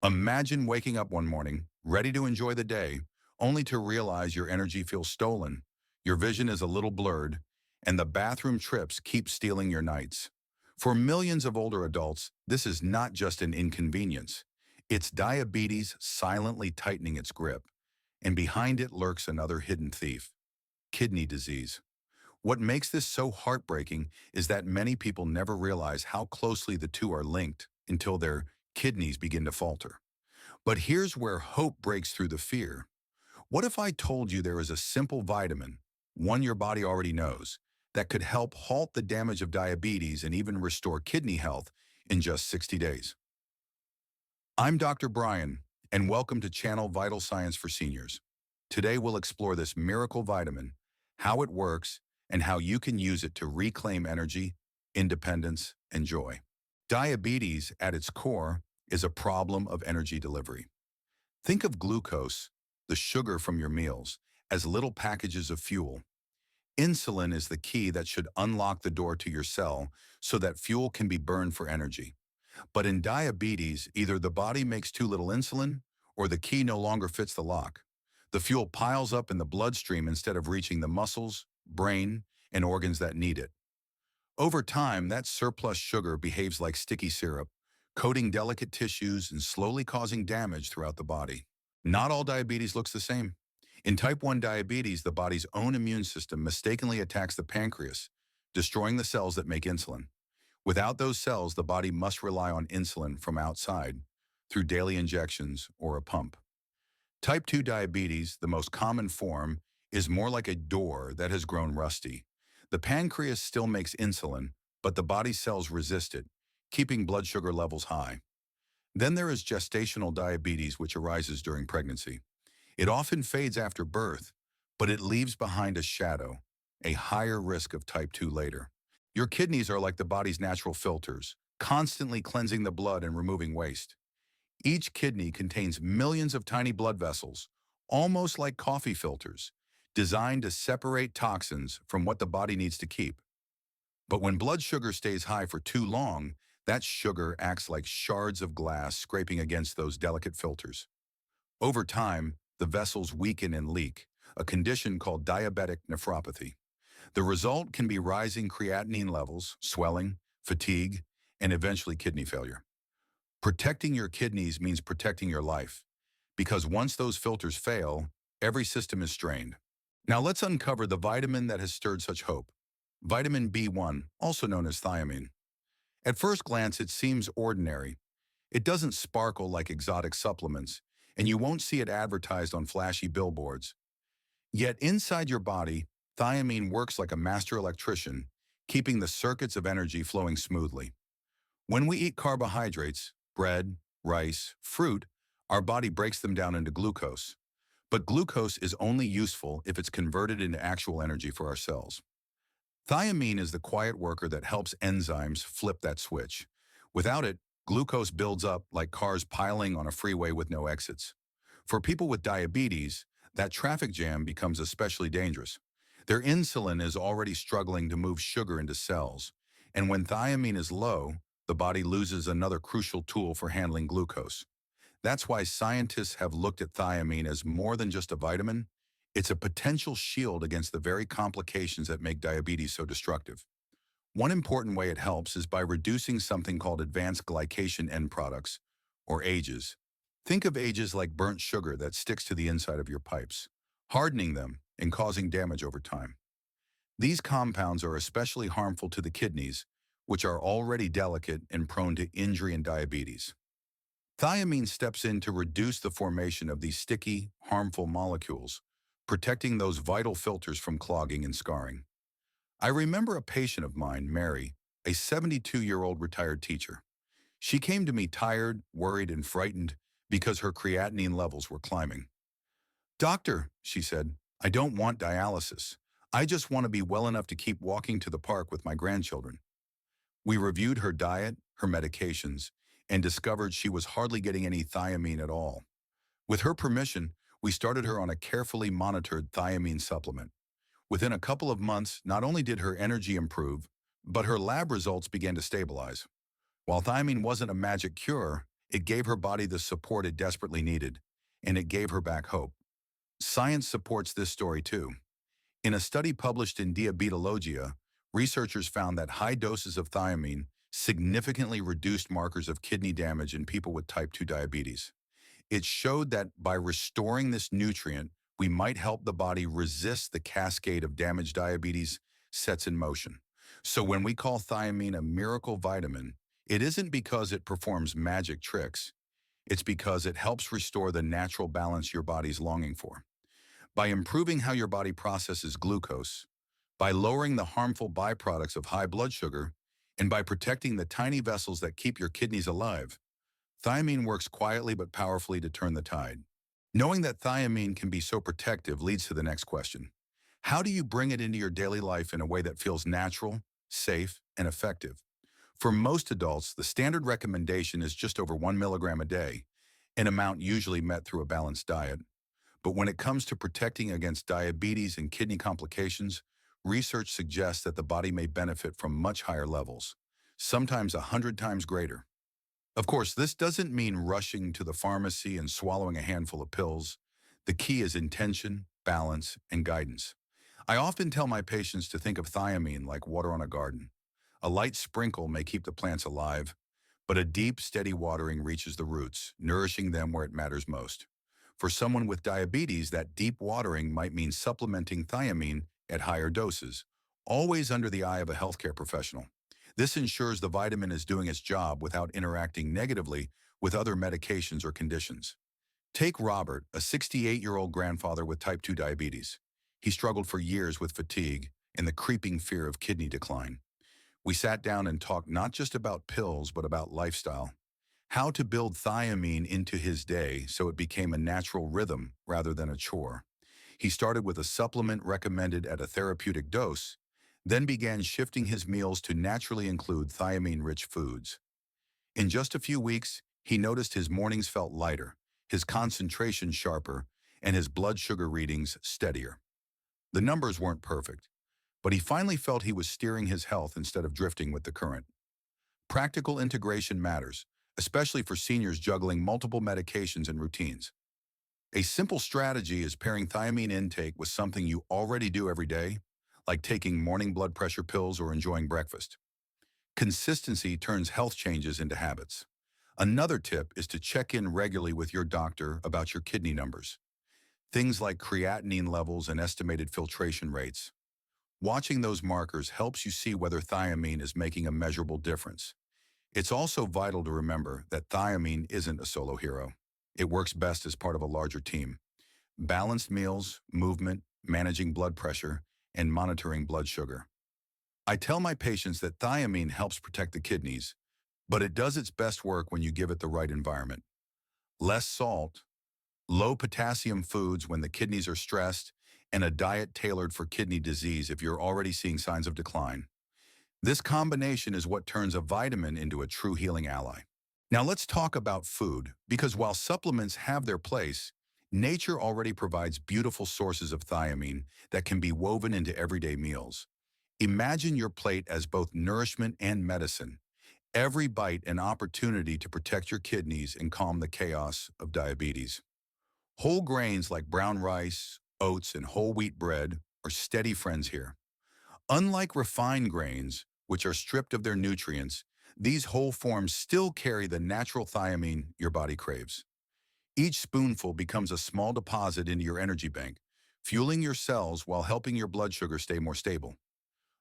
Imagine waking up one morning, ready to enjoy the day, only to realize your energy feels stolen, your vision is a little blurred, and the bathroom trips keep stealing your nights. For millions of older adults, this is not just an inconvenience. It's diabetes silently tightening its grip, and behind it lurks another hidden thief: kidney disease. What makes this so heartbreaking is that many people never realize how closely the two are linked until their kidneys begin to falter. But here's where hope breaks through the fear. What if I told you there is a simple vitamin, one your body already knows, that could help halt the damage of diabetes and even restore kidney health in just 60 days? I'm Dr. Brian, and welcome to Channel Vital Science for Seniors. Today we'll explore this miracle vitamin, how it works, and how you can use it to reclaim energy, independence, and joy. Diabetes, at its core, is a problem of energy delivery. Think of glucose, the sugar from your meals, as little packages of fuel. Insulin is the key that should unlock the door to your cell so that fuel can be burned for energy. But in diabetes, either the body makes too little insulin or the key no longer fits the lock. The fuel piles up in the bloodstream instead of reaching the muscles, brain, and organs that need it. Over time, that surplus sugar behaves like sticky syrup, coating delicate tissues and slowly causing damage throughout the body. Not all diabetes looks the same. In type 1 diabetes, the body's own immune system mistakenly attacks the pancreas, destroying the cells that make insulin. Without those cells, the body must rely on insulin from outside through daily injections or a pump. Type 2 diabetes, the most common form, is more like a door that has grown rusty. The pancreas still makes insulin, but the body cells resist it, keeping blood sugar levels high. Then there is gestational diabetes, which arises during pregnancy. It often fades after birth, but it leaves behind a shadow, a higher risk of type 2 later. Your kidneys are like the body's natural filters, constantly cleansing the blood and removing waste. Each kidney contains millions of tiny blood vessels, almost like coffee filters, designed to separate toxins from what the body needs to keep. But when blood sugar stays high for too long, that sugar acts like shards of glass scraping against those delicate filters. Over time, the vessels weaken and leak, a condition called diabetic nephropathy. The result can be rising creatinine levels, swelling, fatigue, and eventually kidney failure. Protecting your kidneys means protecting your life, because once those filters fail, every system is strained. Now let's uncover the vitamin that has stirred such hope. Vitamin B1, also known as thiamine. At first glance, it seems ordinary. It doesn't sparkle like exotic supplements, and you won't see it advertised on flashy billboards. Yet inside your body, thiamine works like a master electrician, keeping the circuits of energy flowing smoothly. When we eat carbohydrates, bread, rice, fruit, our body breaks them down into glucose. But glucose is only useful if it's converted into actual energy for our cells. Thiamine is the quiet worker that helps enzymes flip that switch. Without it, glucose builds up like cars piling on a freeway with no exits. For people with diabetes, that traffic jam becomes especially dangerous. Their insulin is already struggling to move sugar into cells, and when thiamine is low, the body loses another crucial tool for handling glucose. That's why scientists have looked at thiamine as more than just a vitamin. It's a potential shield against the very complications that make diabetes so destructive. One important way it helps is by reducing something called advanced glycation end products, or AGEs. Think of AGEs like burnt sugar that sticks to the inside of your pipes, hardening them and causing damage over time. These compounds are especially harmful to the kidneys, which are already delicate and prone to injury and diabetes. Thiamine steps in to reduce the formation of these sticky, harmful molecules, protecting those vital filters from clogging and scarring. I remember a patient of mine, Mary, a 72-year-old retired teacher. She came to me tired, worried, and frightened because her creatinine levels were climbing. "Doctor," she said, "I don't want dialysis. I just want to be well enough to keep walking to the park with my grandchildren." We reviewed her diet, her medications, and discovered she was hardly getting any thiamine at all. With her permission, we started her on a carefully monitored thiamine supplement. Within a couple of months, not only did her energy improve, but her lab results began to stabilize. While thiamine wasn't a magic cure, It gave her body the support it desperately needed, and it gave her back hope. Science supports this story too. In a study published in Diabetologia, researchers found that high doses of thiamine significantly reduced markers of kidney damage in people with type 2 diabetes. It showed that by restoring this nutrient, we might help the body resist the cascade of damage diabetes sets in motion. So when we call thiamine a miracle vitamin, it isn't because it performs magic tricks. It's because it helps restore the natural balance your body's longing for. By improving how your body processes glucose, by lowering the harmful byproducts of high blood sugar, and by protecting the tiny vessels that keep your kidneys alive, thiamine works quietly but powerfully to turn the tide. Knowing that thiamine can be so protective leads to the next question. How do you bring it into your daily life in a way that feels natural, safe, and effective? For most adults, the standard recommendation is just over 1 milligram a day, an amount usually met through a balanced diet. But when it comes to protecting against diabetes and kidney complications, research suggests that the body may benefit from much higher levels, sometimes 100 times greater. Of course, this doesn't mean rushing to the pharmacy and swallowing a handful of pills. The key is intention, balance, and guidance. I often tell my patients to think of thiamine like water on a garden. A light sprinkle may keep the plants alive, but a deep, steady watering reaches the roots, nourishing them where it matters most. For someone with diabetes, that deep watering might mean supplementing thiamine at higher doses, always under the eye of a healthcare professional. This ensures the vitamin is doing its job without interacting negatively with other medications or conditions. Take Robert, a 68-year-old grandfather with type 2 diabetes. He struggled for years with fatigue and the creeping fear of kidney decline. We sat down and talked not just about pills, but about lifestyle. How to build thiamine into his day so it became a natural rhythm rather than a chore. He started with a supplement recommended at a therapeutic dose, then began shifting his meals to naturally include thiamine-rich foods. In just a few weeks, he noticed his mornings felt lighter, his concentration sharper, and his blood sugar readings steadier. The numbers weren't perfect, but he finally felt he was steering his health instead of drifting with the current. Practical integration matters, especially for seniors juggling multiple medications and routines. A simple strategy is pairing thiamine intake with something you already do every day, like taking morning blood pressure pills or enjoying breakfast. Consistency turns health changes into habits. Another tip is to check in regularly with your doctor about your kidney numbers. Things like creatinine levels and estimated filtration rates. Watching those markers helps you see whether thiamine is making a measurable difference. It's also vital to remember that thiamine isn't a solo hero. It works best as part of a larger team. Balanced meals, movement, managing blood pressure, and monitoring blood sugar. I tell my patients that thiamine helps protect the kidneys, but it does its best work when you give it the right environment. Less salt, low potassium foods when the kidneys are stressed, and a diet tailored for kidney disease if you're already seeing signs of decline. This combination is what turns a vitamin into a true healing ally. Now let's talk about food, because while supplements have their place, nature already provides beautiful sources of thiamine that can be woven into everyday meals. Imagine your plate as both nourishment and medicine. Every bite an opportunity to protect your kidneys and calm the chaos of diabetes. Whole grains like brown rice, oats, and whole wheat bread are steady friends here. Unlike refined grains, which are stripped of their nutrients, these whole forms still carry the natural thiamine your body craves. Each spoonful becomes a small deposit into your energy bank, fueling your cells while helping your blood sugar stay more stable.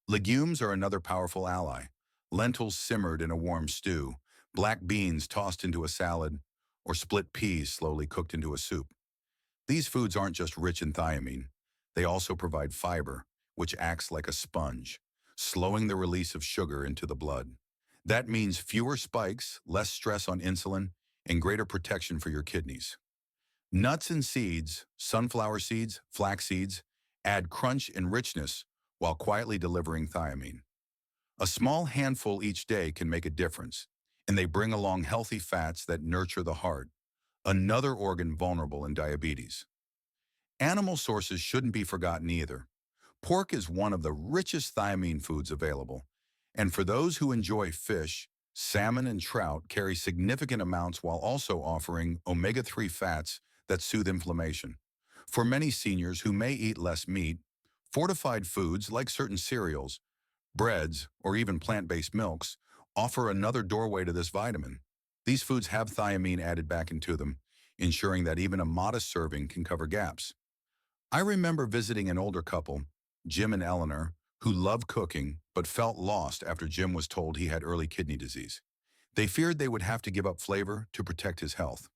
Legumes are another powerful ally. Lentils simmered in a warm stew, black beans tossed into a salad, or split peas slowly cooked into a soup. These foods aren't just rich in thiamine. They also provide fiber, which acts like a sponge, slowing the release of sugar into the blood. That means fewer spikes, less stress on insulin, and greater protection for your kidneys. Nuts and seeds, sunflower seeds, flax seeds, add crunch and richness while quietly delivering thiamine. A small handful each day can make a difference, and they bring along healthy fats that nurture the heart, another organ vulnerable in diabetes. Animal sources shouldn't be forgotten either. Pork is one of the richest thiamine foods available, and for those who enjoy fish, Salmon and trout carry significant amounts while also offering omega-3 fats that soothe inflammation. For many seniors who may eat less meat, fortified foods like certain cereals, breads, or even plant-based milks offer another doorway to this vitamin. These foods have thiamine added back into them, ensuring that even a modest serving can cover gaps. I remember visiting an older couple, Jim and Eleanor, who loved cooking but felt lost after Jim was told he had early kidney disease. They feared they would have to give up flavor to protect his health.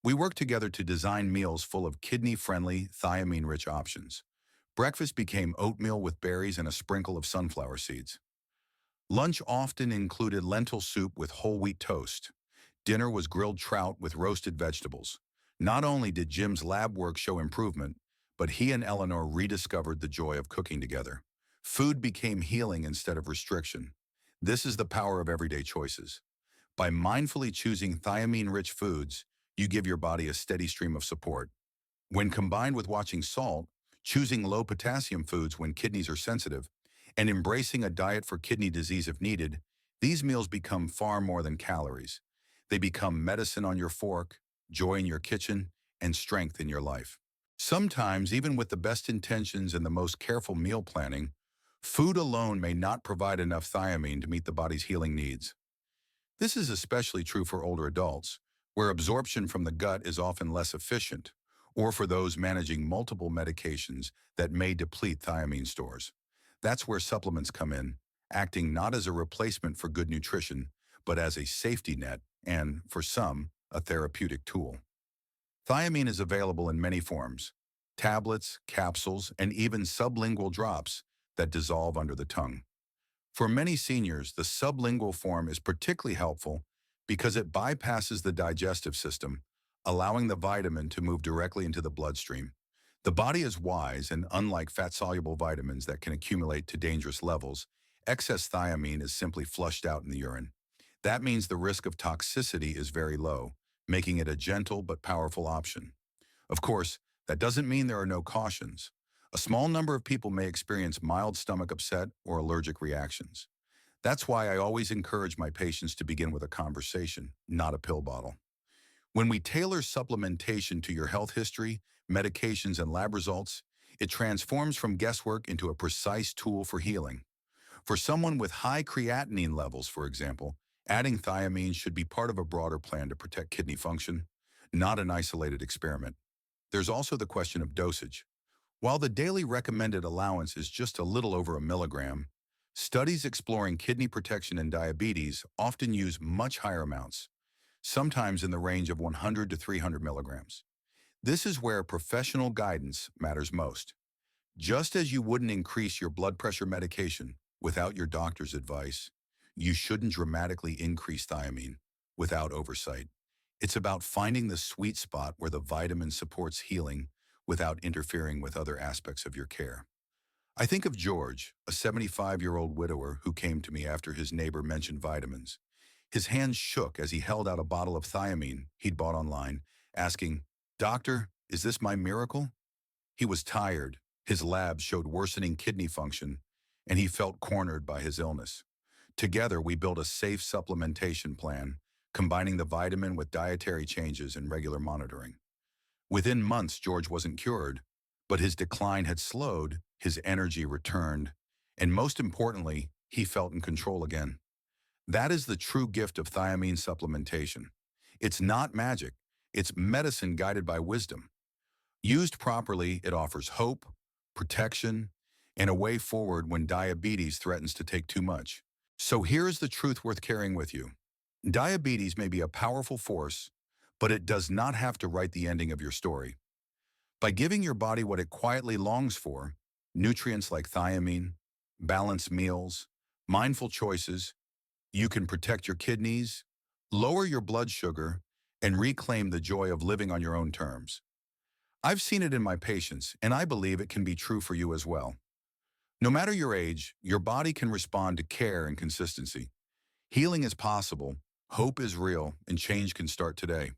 We worked together to design meals full of kidney-friendly, thiamine-rich options. Breakfast became oatmeal with berries and a sprinkle of sunflower seeds. Lunch often included lentil soup with whole wheat toast. Dinner was grilled trout with roasted vegetables. Not only did Jim's lab work show improvement, but he and Eleanor rediscovered the joy of cooking together. Food became healing instead of restriction. This is the power of everyday choices. By mindfully choosing thiamine-rich foods, you give your body a steady stream of support. When combined with watching salt, choosing low-potassium foods when kidneys are sensitive, and embracing a diet for kidney disease if needed, these meals become far more than calories. They become medicine on your fork, joy in your kitchen, and strength in your life. Sometimes, even with the best intentions and the most careful meal planning, food alone may not provide enough thiamine to meet the body's healing needs. This is especially true for older adults, where absorption from the gut is often less efficient, or for those managing multiple medications that may deplete thiamine stores. That's where supplements come in, acting not as a replacement for good nutrition, but as a safety net and, for some, a therapeutic tool. Thiamine is available in many forms: tablets, capsules, and even sublingual drops that dissolve under the tongue. For many seniors, the sublingual form is particularly helpful because it bypasses the digestive system, allowing the vitamin to move directly into the bloodstream. The body is wise, and unlike fat-soluble vitamins that can accumulate to dangerous levels, excess thiamine is simply flushed out in the urine. That means the risk of toxicity is very low, making it a gentle but powerful option. Of course, that doesn't mean there are no cautions. A small number of people may experience mild stomach upset or allergic reactions. That's why I always encourage my patients to begin with a conversation, not a pill bottle. When we tailor supplementation to your health history, medications, and lab results, it transforms from guesswork into a precise tool for healing. For someone with high creatinine levels, for example, adding thiamine should be part of a broader plan to protect kidney function, not an isolated experiment. There's also the question of dosage. While the daily recommended allowance is just a little over a milligram, studies exploring kidney protection and diabetes often use much higher amounts, sometimes in the range of 100 to 300 milligrams. This is where professional guidance matters most. Just as you wouldn't increase your blood pressure medication without your doctor's advice, you shouldn't dramatically increase thiamine without oversight. It's about finding the sweet spot where the vitamin supports healing without interfering with other aspects of your care. I think of George, a 75-year-old widower who came to me after his neighbor mentioned vitamins. His hands shook as he held out a bottle of thiamine he'd bought online, asking, "Doctor, is this my miracle?" He was tired, his labs showed worsening kidney function, and he felt cornered by his illness. Together, we built a safe supplementation plan, combining the vitamin with dietary changes and regular monitoring. Within months, George wasn't cured, but his decline had slowed, his energy returned, and most importantly, he felt in control again. That is the true gift of thiamine supplementation. It's not magic, it's medicine guided by wisdom. Used properly, it offers hope, protection, and a way forward when diabetes threatens to take too much. So here's the truth worth carrying with you. Diabetes may be a powerful force, but it does not have to write the ending of your story. By giving your body what it quietly longs for, nutrients like thiamine, balanced meals, mindful choices, you can protect your kidneys, lower your blood sugar, and reclaim the joy of living on your own terms. I've seen it in my patients, and I believe it can be true for you as well. No matter your age, your body can respond to care and consistency. Healing is possible, hope is real, and change can start today.